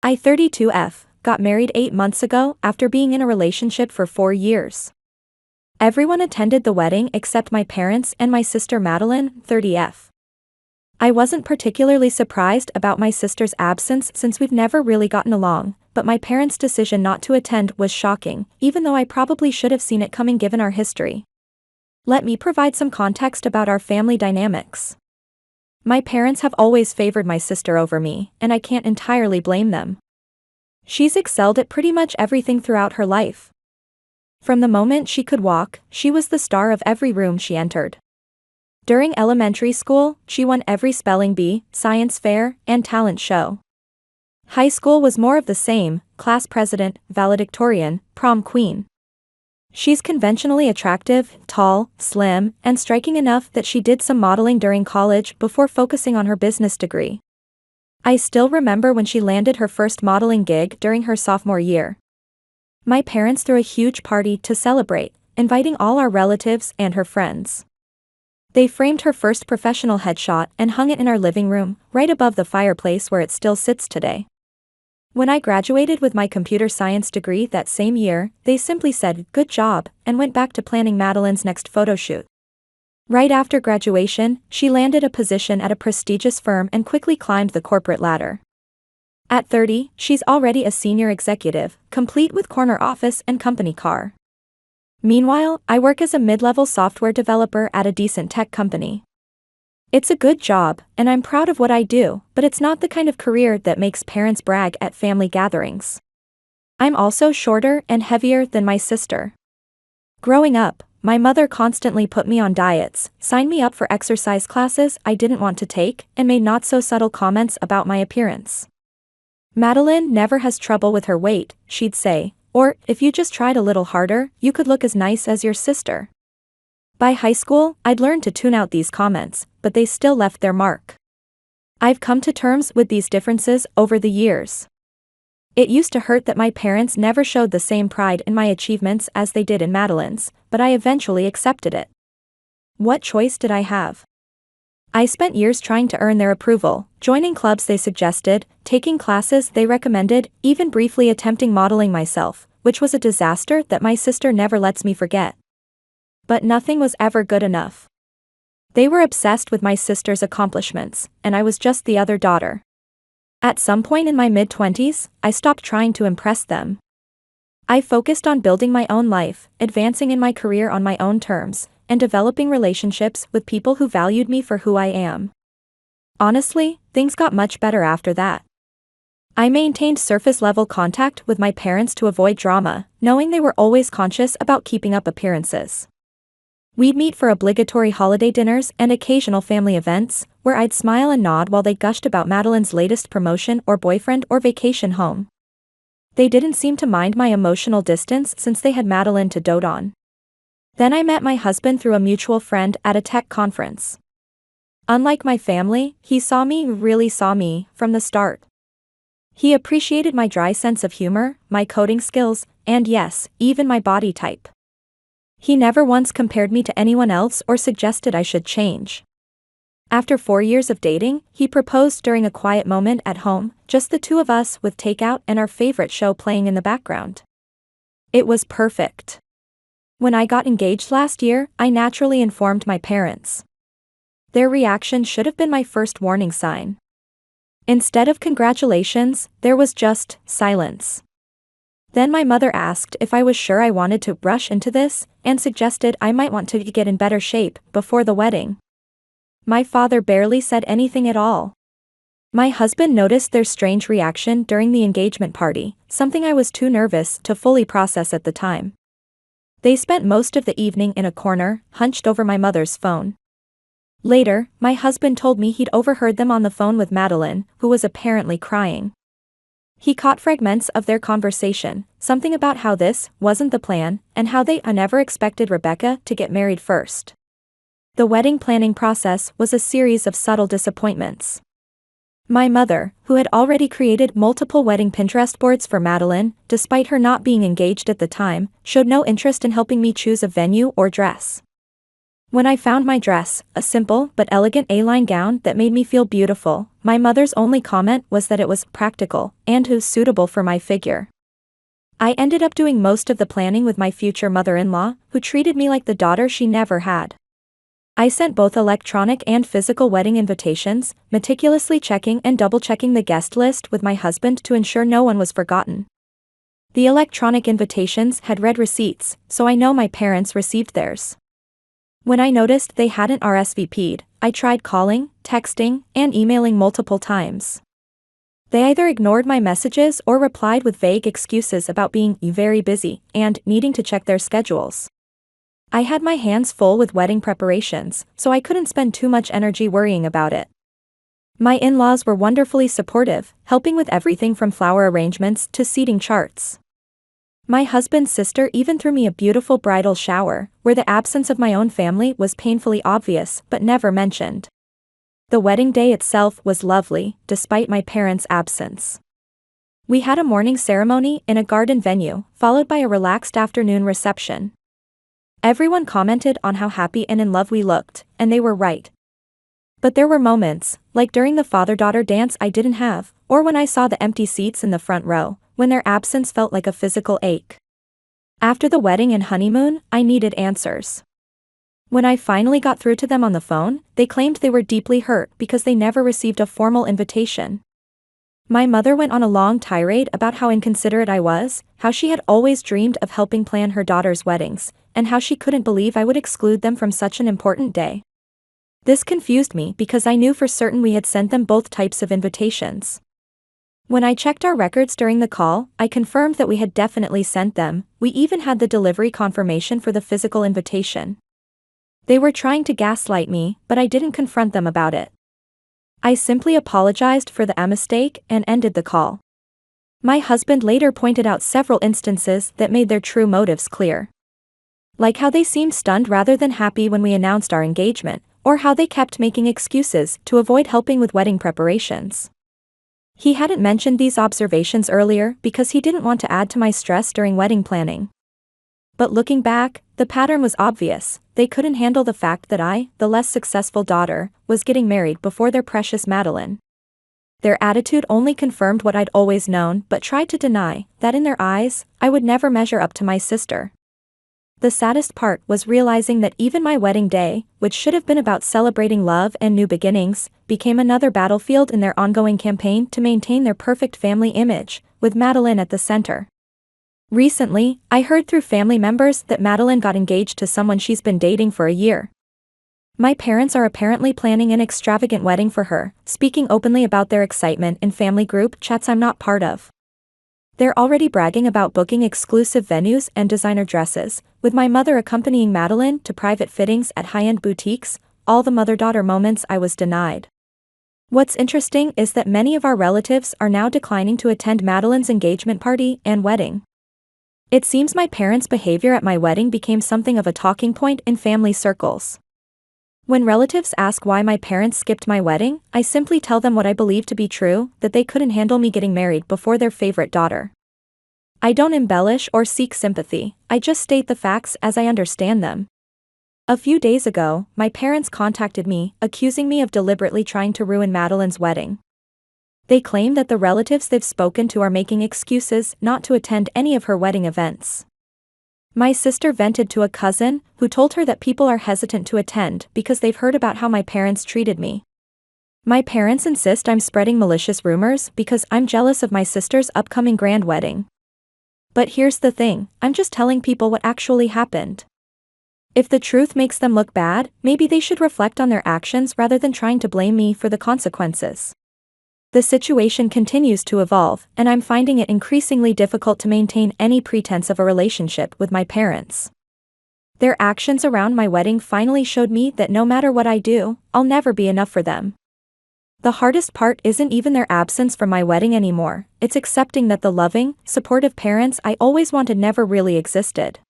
I 32F, got married 8 months ago after being in a relationship for 4 years. Everyone attended the wedding except my parents and my sister Madeline, 30F. I wasn't particularly surprised about my sister's absence since we've never really gotten along, but my parents' decision not to attend was shocking, even though I probably should have seen it coming given our history. Let me provide some context about our family dynamics. My parents have always favored my sister over me, and I can't entirely blame them. She's excelled at pretty much everything throughout her life. From the moment she could walk, she was the star of every room she entered. During elementary school, she won every spelling bee, science fair, and talent show. High school was more of the same: class president, valedictorian, prom queen. She's conventionally attractive, tall, slim, and striking enough that she did some modeling during college before focusing on her business degree. I still remember when she landed her first modeling gig during her sophomore year. My parents threw a huge party to celebrate, inviting all our relatives and her friends. They framed her first professional headshot and hung it in our living room, right above the fireplace where it still sits today. When I graduated with my computer science degree that same year, they simply said, "Good job," and went back to planning Madeline's next photo shoot. Right after graduation, she landed a position at a prestigious firm and quickly climbed the corporate ladder. At 30, she's already a senior executive, complete with corner office and company car. Meanwhile, I work as a mid-level software developer at a decent tech company. It's a good job, and I'm proud of what I do, but it's not the kind of career that makes parents brag at family gatherings. I'm also shorter and heavier than my sister. Growing up, my mother constantly put me on diets, signed me up for exercise classes I didn't want to take, and made not-so-subtle comments about my appearance. Madeline never has trouble with her weight, she'd say, or, if you just tried a little harder, you could look as nice as your sister. By high school, I'd learned to tune out these comments, but they still left their mark. I've come to terms with these differences over the years. It used to hurt that my parents never showed the same pride in my achievements as they did in Madeline's, but I eventually accepted it. What choice did I have? I spent years trying to earn their approval, joining clubs they suggested, taking classes they recommended, even briefly attempting modeling myself, which was a disaster that my sister never lets me forget. But nothing was ever good enough. They were obsessed with my sister's accomplishments, and I was just the other daughter. At some point in my mid-20s, I stopped trying to impress them. I focused on building my own life, advancing in my career on my own terms, and developing relationships with people who valued me for who I am. Honestly, things got much better after that. I maintained surface-level contact with my parents to avoid drama, knowing they were always conscious about keeping up appearances. We'd meet for obligatory holiday dinners and occasional family events, where I'd smile and nod while they gushed about Madeline's latest promotion or boyfriend or vacation home. They didn't seem to mind my emotional distance since they had Madeline to dote on. Then I met my husband through a mutual friend at a tech conference. Unlike my family, he really saw me, from the start. He appreciated my dry sense of humor, my coding skills, and yes, even my body type. He never once compared me to anyone else or suggested I should change. After 4 years of dating, he proposed during a quiet moment at home, just the two of us with takeout and our favorite show playing in the background. It was perfect. When I got engaged last year, I naturally informed my parents. Their reaction should have been my first warning sign. Instead of congratulations, there was just silence. Then my mother asked if I was sure I wanted to rush into this, and suggested I might want to get in better shape before the wedding. My father barely said anything at all. My husband noticed their strange reaction during the engagement party, something I was too nervous to fully process at the time. They spent most of the evening in a corner, hunched over my mother's phone. Later, my husband told me he'd overheard them on the phone with Madeline, who was apparently crying. He caught fragments of their conversation, something about how this wasn't the plan, and how they never expected Rebecca to get married first. The wedding planning process was a series of subtle disappointments. My mother, who had already created multiple wedding Pinterest boards for Madeline, despite her not being engaged at the time, showed no interest in helping me choose a venue or dress. When I found my dress, a simple but elegant A-line gown that made me feel beautiful, my mother's only comment was that it was practical and was suitable for my figure. I ended up doing most of the planning with my future mother-in-law, who treated me like the daughter she never had. I sent both electronic and physical wedding invitations, meticulously checking and double-checking the guest list with my husband to ensure no one was forgotten. The electronic invitations had red receipts, so I know my parents received theirs. When I noticed they hadn't RSVP'd, I tried calling, texting, and emailing multiple times. They either ignored my messages or replied with vague excuses about being very busy and needing to check their schedules. I had my hands full with wedding preparations, so I couldn't spend too much energy worrying about it. My in-laws were wonderfully supportive, helping with everything from flower arrangements to seating charts. My husband's sister even threw me a beautiful bridal shower, where the absence of my own family was painfully obvious but never mentioned. The wedding day itself was lovely, despite my parents' absence. We had a morning ceremony in a garden venue, followed by a relaxed afternoon reception. Everyone commented on how happy and in love we looked, and they were right. But there were moments, like during the father-daughter dance I didn't have, or when I saw the empty seats in the front row, when their absence felt like a physical ache. After the wedding and honeymoon, I needed answers. When I finally got through to them on the phone, they claimed they were deeply hurt because they never received a formal invitation. My mother went on a long tirade about how inconsiderate I was, how she had always dreamed of helping plan her daughter's weddings, and how she couldn't believe I would exclude them from such an important day. This confused me because I knew for certain we had sent them both types of invitations. When I checked our records during the call, I confirmed that we had definitely sent them. We even had the delivery confirmation for the physical invitation. They were trying to gaslight me, but I didn't confront them about it. I simply apologized for the mistake and ended the call. My husband later pointed out several instances that made their true motives clear. Like how they seemed stunned rather than happy when we announced our engagement, or how they kept making excuses to avoid helping with wedding preparations. He hadn't mentioned these observations earlier because he didn't want to add to my stress during wedding planning. But looking back, the pattern was obvious. They couldn't handle the fact that I, the less successful daughter, was getting married before their precious Madeline. Their attitude only confirmed what I'd always known but tried to deny, that in their eyes, I would never measure up to my sister. The saddest part was realizing that even my wedding day, which should have been about celebrating love and new beginnings, became another battlefield in their ongoing campaign to maintain their perfect family image, with Madeline at the center. Recently, I heard through family members that Madeline got engaged to someone she's been dating for a year. My parents are apparently planning an extravagant wedding for her, speaking openly about their excitement in family group chats I'm not part of. They're already bragging about booking exclusive venues and designer dresses, with my mother accompanying Madeline to private fittings at high-end boutiques, all the mother-daughter moments I was denied. What's interesting is that many of our relatives are now declining to attend Madeline's engagement party and wedding. It seems my parents' behavior at my wedding became something of a talking point in family circles. When relatives ask why my parents skipped my wedding, I simply tell them what I believe to be true, that they couldn't handle me getting married before their favorite daughter. I don't embellish or seek sympathy, I just state the facts as I understand them. A few days ago, my parents contacted me, accusing me of deliberately trying to ruin Madeline's wedding. They claim that the relatives they've spoken to are making excuses not to attend any of her wedding events. My sister vented to a cousin, who told her that people are hesitant to attend because they've heard about how my parents treated me. My parents insist I'm spreading malicious rumors because I'm jealous of my sister's upcoming grand wedding. But here's the thing, I'm just telling people what actually happened. If the truth makes them look bad, maybe they should reflect on their actions rather than trying to blame me for the consequences. The situation continues to evolve, and I'm finding it increasingly difficult to maintain any pretense of a relationship with my parents. Their actions around my wedding finally showed me that no matter what I do, I'll never be enough for them. The hardest part isn't even their absence from my wedding anymore, it's accepting that the loving, supportive parents I always wanted never really existed.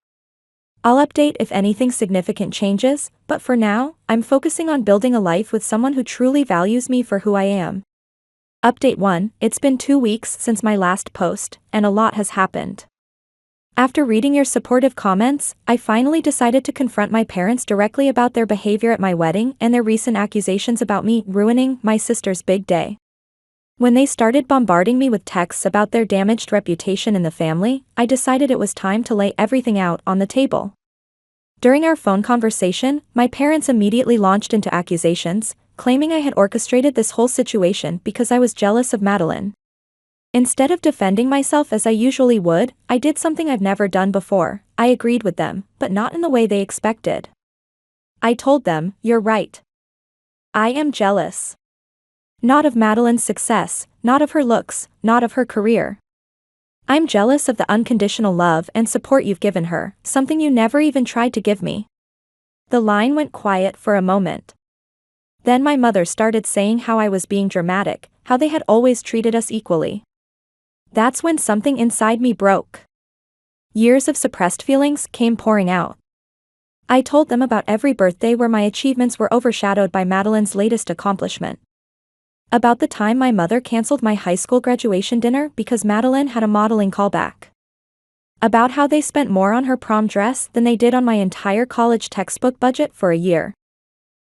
I'll update if anything significant changes, but for now, I'm focusing on building a life with someone who truly values me for who I am. Update 1, it's been 2 weeks since my last post, and a lot has happened. After reading your supportive comments, I finally decided to confront my parents directly about their behavior at my wedding and their recent accusations about me ruining my sister's big day. When they started bombarding me with texts about their damaged reputation in the family, I decided it was time to lay everything out on the table. During our phone conversation, my parents immediately launched into accusations, claiming I had orchestrated this whole situation because I was jealous of Madeline. Instead of defending myself as I usually would, I did something I've never done before. I agreed with them, but not in the way they expected. I told them, "You're right. I am jealous. Not of Madeline's success, not of her looks, not of her career. I'm jealous of the unconditional love and support you've given her, something you never even tried to give me." The line went quiet for a moment. Then my mother started saying how I was being dramatic, how they had always treated us equally. That's when something inside me broke. Years of suppressed feelings came pouring out. I told them about every birthday where my achievements were overshadowed by Madeline's latest accomplishment. About the time my mother canceled my high school graduation dinner because Madeline had a modeling callback. About how they spent more on her prom dress than they did on my entire college textbook budget for a year.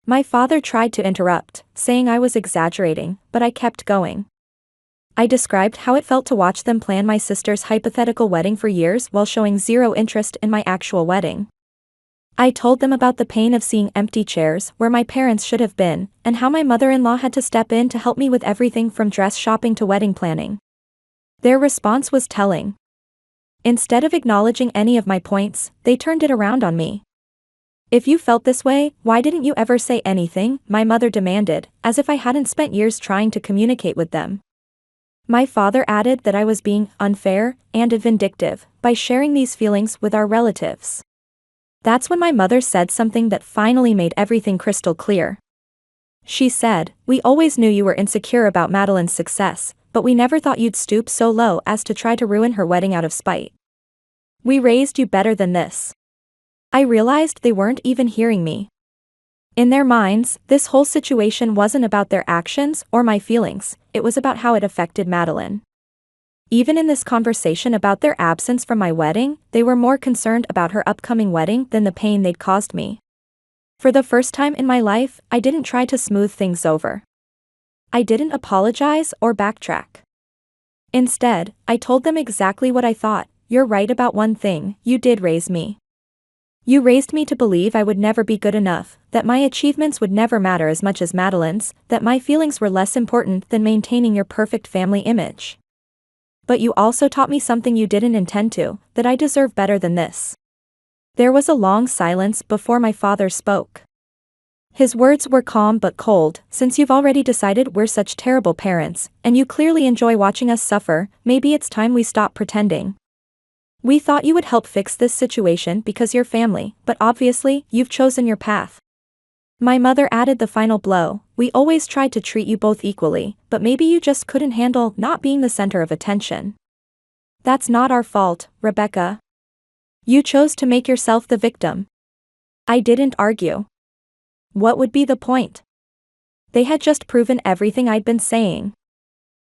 My father tried to interrupt, saying I was exaggerating, but I kept going. I described how it felt to watch them plan my sister's hypothetical wedding for years while showing zero interest in my actual wedding. I told them about the pain of seeing empty chairs where my parents should have been, and how my mother-in-law had to step in to help me with everything from dress shopping to wedding planning. Their response was telling. Instead of acknowledging any of my points, they turned it around on me. "If you felt this way, why didn't you ever say anything?" my mother demanded, as if I hadn't spent years trying to communicate with them. My father added that I was being unfair and vindictive by sharing these feelings with our relatives. That's when my mother said something that finally made everything crystal clear. She said, "We always knew you were insecure about Madeline's success, but we never thought you'd stoop so low as to try to ruin her wedding out of spite. We raised you better than this." I realized they weren't even hearing me. In their minds, this whole situation wasn't about their actions or my feelings, it was about how it affected Madeline. Even in this conversation about their absence from my wedding, they were more concerned about her upcoming wedding than the pain they'd caused me. For the first time in my life, I didn't try to smooth things over. I didn't apologize or backtrack. Instead, I told them exactly what I thought. "You're right about one thing, you did raise me. You raised me to believe I would never be good enough, that my achievements would never matter as much as Madeline's, that my feelings were less important than maintaining your perfect family image. But you also taught me something you didn't intend to, that I deserve better than this." There was a long silence before my father spoke. His words were calm but cold. "Since you've already decided we're such terrible parents, and you clearly enjoy watching us suffer, maybe it's time we stop pretending. We thought you would help fix this situation because you're family, but obviously, you've chosen your path." My mother added the final blow. "We always tried to treat you both equally, but maybe you just couldn't handle not being the center of attention. That's not our fault, Rebecca. You chose to make yourself the victim." I didn't argue. What would be the point? They had just proven everything I'd been saying.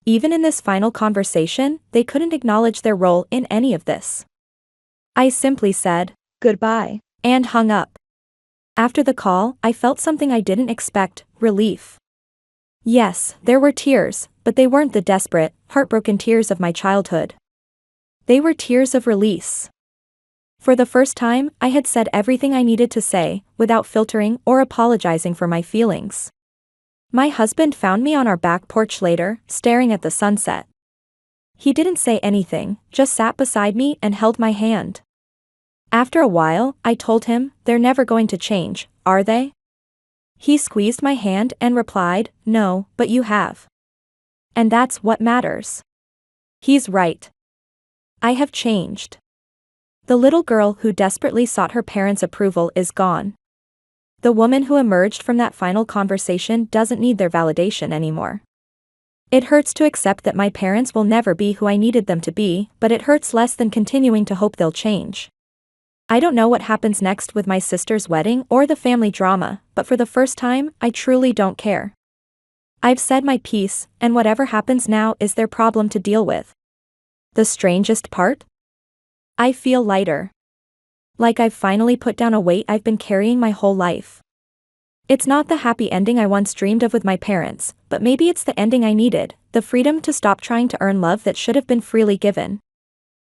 Even in this final conversation, they couldn't acknowledge their role in any of this. I simply said, "Goodbye," and hung up. After the call, I felt something I didn't expect: relief. Yes, there were tears, but they weren't the desperate, heartbroken tears of my childhood. They were tears of release. For the first time, I had said everything I needed to say, without filtering or apologizing for my feelings. My husband found me on our back porch later, staring at the sunset. He didn't say anything, just sat beside me and held my hand. After a while, I told him, "They're never going to change, are they?" He squeezed my hand and replied, "No, but you have. And that's what matters." He's right. I have changed. The little girl who desperately sought her parents' approval is gone. The woman who emerged from that final conversation doesn't need their validation anymore. It hurts to accept that my parents will never be who I needed them to be, but it hurts less than continuing to hope they'll change. I don't know what happens next with my sister's wedding or the family drama, but for the first time, I truly don't care. I've said my piece, and whatever happens now is their problem to deal with. The strangest part? I feel lighter. Like I've finally put down a weight I've been carrying my whole life. It's not the happy ending I once dreamed of with my parents, but maybe it's the ending I needed, the freedom to stop trying to earn love that should have been freely given.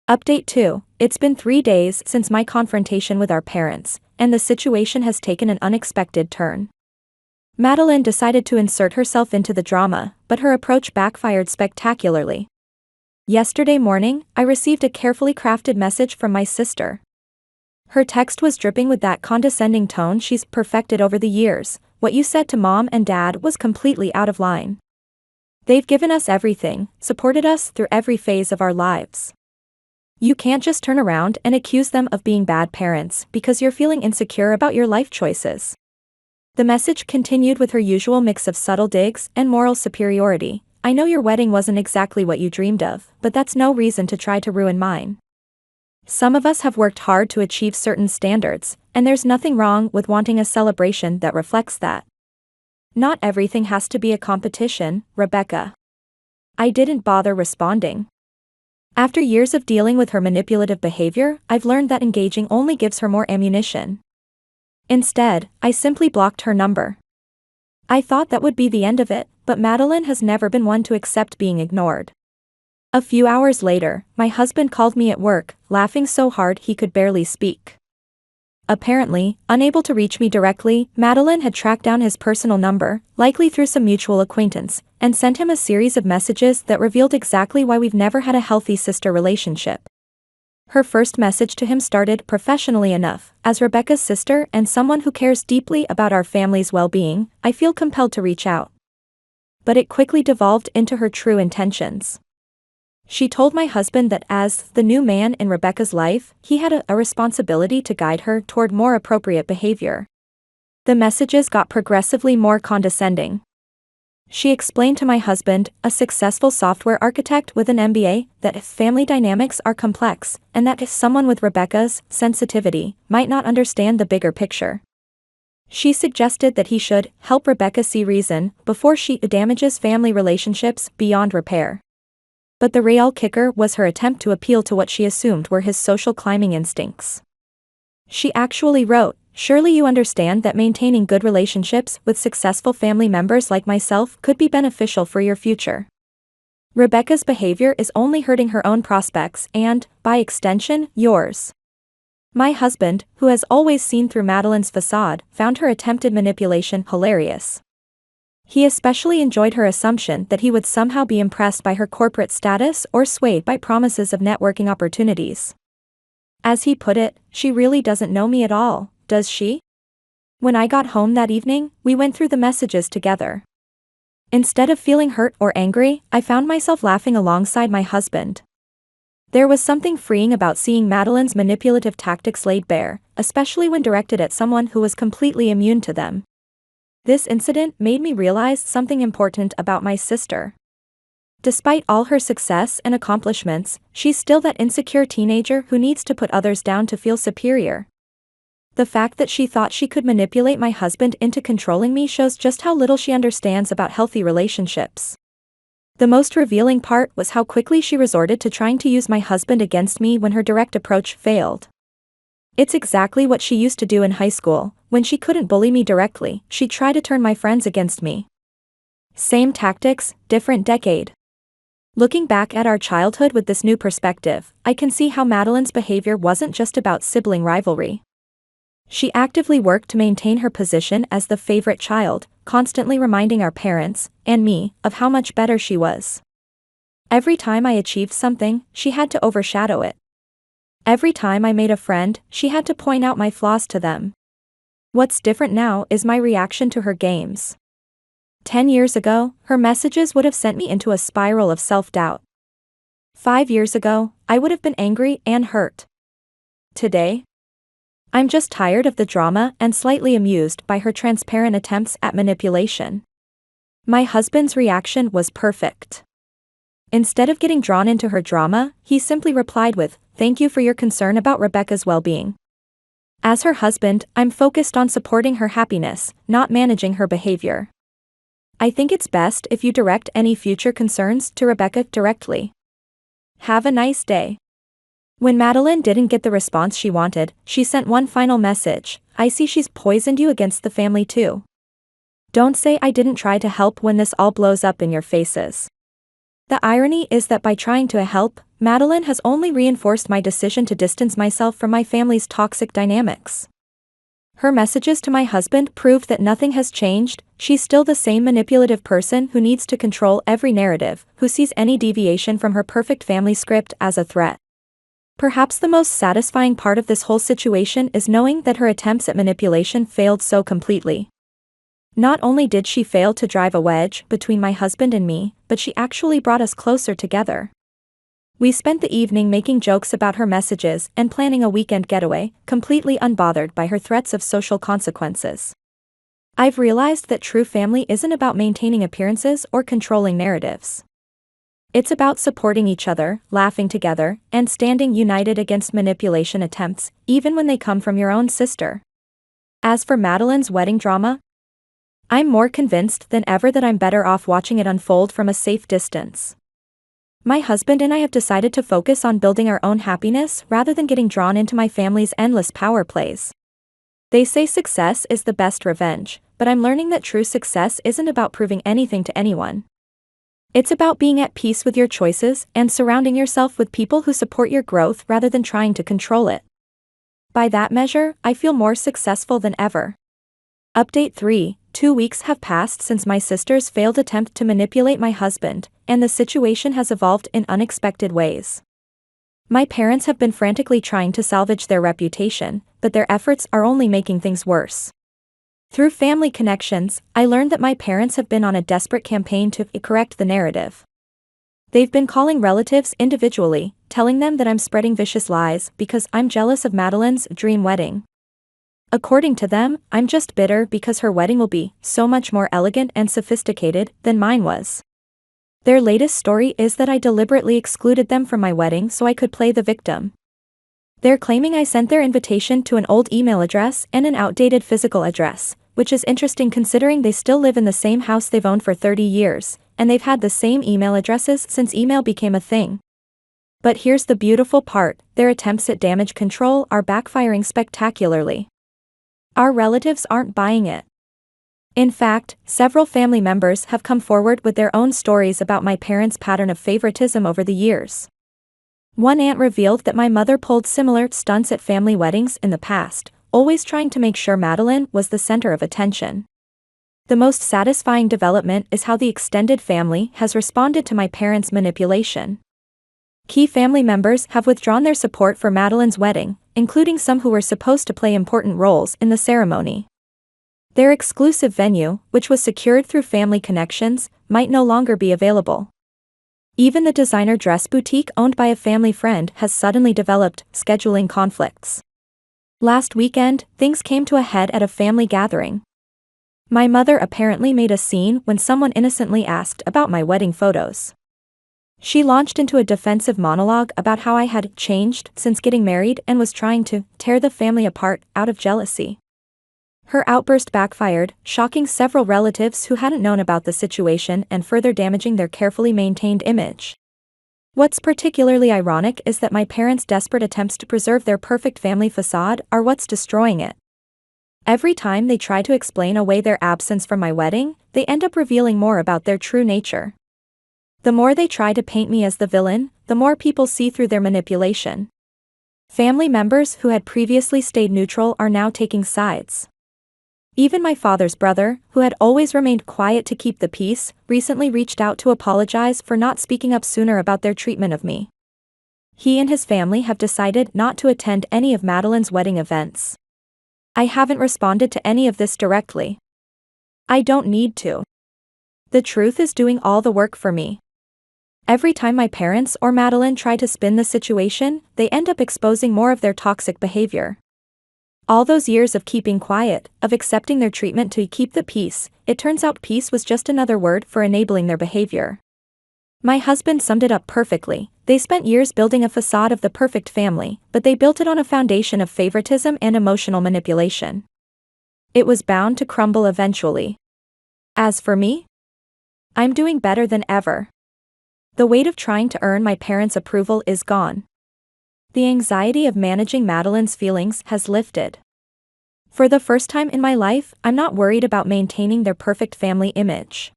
Update 2. It's been 3 days since my confrontation with our parents, and the situation has taken an unexpected turn. Madeline decided to insert herself into the drama, but her approach backfired spectacularly. Yesterday morning, I received a carefully crafted message from my sister. Her text was dripping with that condescending tone she's perfected over the years. What you said to Mom and Dad was completely out of line. They've given us everything, supported us through every phase of our lives. You can't just turn around and accuse them of being bad parents because you're feeling insecure about your life choices. The message continued with her usual mix of subtle digs and moral superiority. I know your wedding wasn't exactly what you dreamed of, but that's no reason to try to ruin mine. Some of us have worked hard to achieve certain standards, and there's nothing wrong with wanting a celebration that reflects that. Not everything has to be a competition, Rebecca. I didn't bother responding. After years of dealing with her manipulative behavior, I've learned that engaging only gives her more ammunition. Instead, I simply blocked her number. I thought that would be the end of it, but Madeline has never been one to accept being ignored. A few hours later, my husband called me at work, laughing so hard he could barely speak. Apparently, unable to reach me directly, Madeline had tracked down his personal number, likely through some mutual acquaintance, and sent him a series of messages that revealed exactly why we've never had a healthy sister relationship. Her first message to him started professionally enough. As Rebecca's sister and someone who cares deeply about our family's well-being, I feel compelled to reach out. But it quickly devolved into her true intentions. She told my husband that as the new man in Rebecca's life, he had a responsibility to guide her toward more appropriate behavior. The messages got progressively more condescending. She explained to my husband, a successful software architect with an MBA, that family dynamics are complex, and that if someone with Rebecca's sensitivity might not understand the bigger picture. She suggested that he should help Rebecca see reason before she damages family relationships beyond repair. But the real kicker was her attempt to appeal to what she assumed were his social climbing instincts. She actually wrote, "Surely you understand that maintaining good relationships with successful family members like myself could be beneficial for your future. Rebecca's behavior is only hurting her own prospects and, by extension, yours." My husband, who has always seen through Madeline's facade, found her attempted manipulation hilarious. He especially enjoyed her assumption that he would somehow be impressed by her corporate status or swayed by promises of networking opportunities. As he put it, "She really doesn't know me at all, does she?" When I got home that evening, we went through the messages together. Instead of feeling hurt or angry, I found myself laughing alongside my husband. There was something freeing about seeing Madeline's manipulative tactics laid bare, especially when directed at someone who was completely immune to them. This incident made me realize something important about my sister. Despite all her success and accomplishments, she's still that insecure teenager who needs to put others down to feel superior. The fact that she thought she could manipulate my husband into controlling me shows just how little she understands about healthy relationships. The most revealing part was how quickly she resorted to trying to use my husband against me when her direct approach failed. It's exactly what she used to do in high school. When she couldn't bully me directly, she'd try to turn my friends against me. Same tactics, different decade. Looking back at our childhood with this new perspective, I can see how Madeline's behavior wasn't just about sibling rivalry. She actively worked to maintain her position as the favorite child, constantly reminding our parents, and me, of how much better she was. Every time I achieved something, she had to overshadow it. Every time I made a friend, she had to point out my flaws to them. What's different now is my reaction to her games. 10 years ago, her messages would have sent me into a spiral of self-doubt. 5 years ago, I would have been angry and hurt. Today, I'm just tired of the drama and slightly amused by her transparent attempts at manipulation. My husband's reaction was perfect. Instead of getting drawn into her drama, he simply replied with, "Thank you for your concern about Rebecca's well-being." As her husband, I'm focused on supporting her happiness, not managing her behavior. I think it's best if you direct any future concerns to Rebecca directly. Have a nice day. When Madeline didn't get the response she wanted, she sent one final message: "I see she's poisoned you against the family too. Don't say I didn't try to help when this all blows up in your faces." The irony is that by trying to help, Madeline has only reinforced my decision to distance myself from my family's toxic dynamics. Her messages to my husband proved that nothing has changed. She's still the same manipulative person who needs to control every narrative, who sees any deviation from her perfect family script as a threat. Perhaps the most satisfying part of this whole situation is knowing that her attempts at manipulation failed so completely. Not only did she fail to drive a wedge between my husband and me, but she actually brought us closer together. We spent the evening making jokes about her messages and planning a weekend getaway, completely unbothered by her threats of social consequences. I've realized that true family isn't about maintaining appearances or controlling narratives. It's about supporting each other, laughing together, and standing united against manipulation attempts, even when they come from your own sister. As for Madeline's wedding drama, I'm more convinced than ever that I'm better off watching it unfold from a safe distance. My husband and I have decided to focus on building our own happiness rather than getting drawn into my family's endless power plays. They say success is the best revenge, but I'm learning that true success isn't about proving anything to anyone. It's about being at peace with your choices and surrounding yourself with people who support your growth rather than trying to control it. By that measure, I feel more successful than ever. Update 3. 2 weeks have passed since my sister's failed attempt to manipulate my husband, and the situation has evolved in unexpected ways. My parents have been frantically trying to salvage their reputation, but their efforts are only making things worse. Through family connections, I learned that my parents have been on a desperate campaign to correct the narrative. They've been calling relatives individually, telling them that I'm spreading vicious lies because I'm jealous of Madeline's dream wedding. According to them, I'm just bitter because her wedding will be so much more elegant and sophisticated than mine was. Their latest story is that I deliberately excluded them from my wedding so I could play the victim. They're claiming I sent their invitation to an old email address and an outdated physical address, which is interesting considering they still live in the same house they've owned for 30 years, and they've had the same email addresses since email became a thing. But here's the beautiful part: their attempts at damage control are backfiring spectacularly. Our relatives aren't buying it. In fact, several family members have come forward with their own stories about my parents' pattern of favoritism over the years. One aunt revealed that my mother pulled similar stunts at family weddings in the past, always trying to make sure Madeline was the center of attention. The most satisfying development is how the extended family has responded to my parents' manipulation. Key family members have withdrawn their support for Madeline's wedding, including some who were supposed to play important roles in the ceremony. Their exclusive venue, which was secured through family connections, might no longer be available. Even the designer dress boutique owned by a family friend has suddenly developed scheduling conflicts. Last weekend, things came to a head at a family gathering. My mother apparently made a scene when someone innocently asked about my wedding photos. She launched into a defensive monologue about how I had changed since getting married and was trying to tear the family apart out of jealousy. Her outburst backfired, shocking several relatives who hadn't known about the situation and further damaging their carefully maintained image. What's particularly ironic is that my parents' desperate attempts to preserve their perfect family facade are what's destroying it. Every time they try to explain away their absence from my wedding, they end up revealing more about their true nature. The more they try to paint me as the villain, the more people see through their manipulation. Family members who had previously stayed neutral are now taking sides. Even my father's brother, who had always remained quiet to keep the peace, recently reached out to apologize for not speaking up sooner about their treatment of me. He and his family have decided not to attend any of Madeline's wedding events. I haven't responded to any of this directly. I don't need to. The truth is doing all the work for me. Every time my parents or Madeline try to spin the situation, they end up exposing more of their toxic behavior. All those years of keeping quiet, of accepting their treatment to keep the peace, it turns out peace was just another word for enabling their behavior. My husband summed it up perfectly. They spent years building a facade of the perfect family, but they built it on a foundation of favoritism and emotional manipulation. It was bound to crumble eventually. As for me, I'm doing better than ever. The weight of trying to earn my parents' approval is gone. The anxiety of managing Madeline's feelings has lifted. For the first time in my life, I'm not worried about maintaining their perfect family image.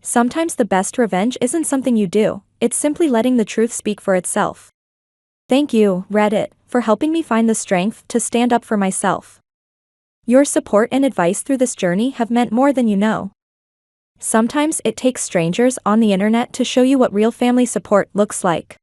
Sometimes the best revenge isn't something you do, it's simply letting the truth speak for itself. Thank you, Reddit, for helping me find the strength to stand up for myself. Your support and advice through this journey have meant more than you know. Sometimes it takes strangers on the internet to show you what real family support looks like.